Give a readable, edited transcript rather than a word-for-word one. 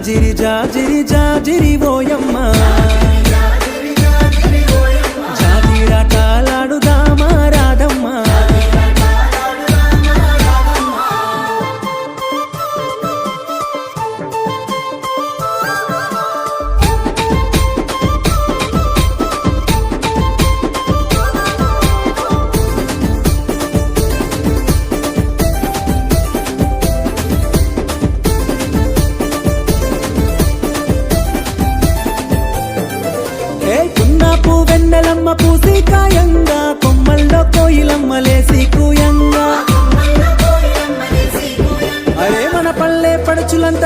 జాజిరి జాజిరి జాజిరి ఓయమ్మ జాజిరాటాలాడుదామా రాధమ్మ వెన్నెలమ్మ పూసి కాయంగా కొమ్మల్లో కోయిలమ్మ లేసి కూయంగా అరే మన పల్లె పడుచులంతా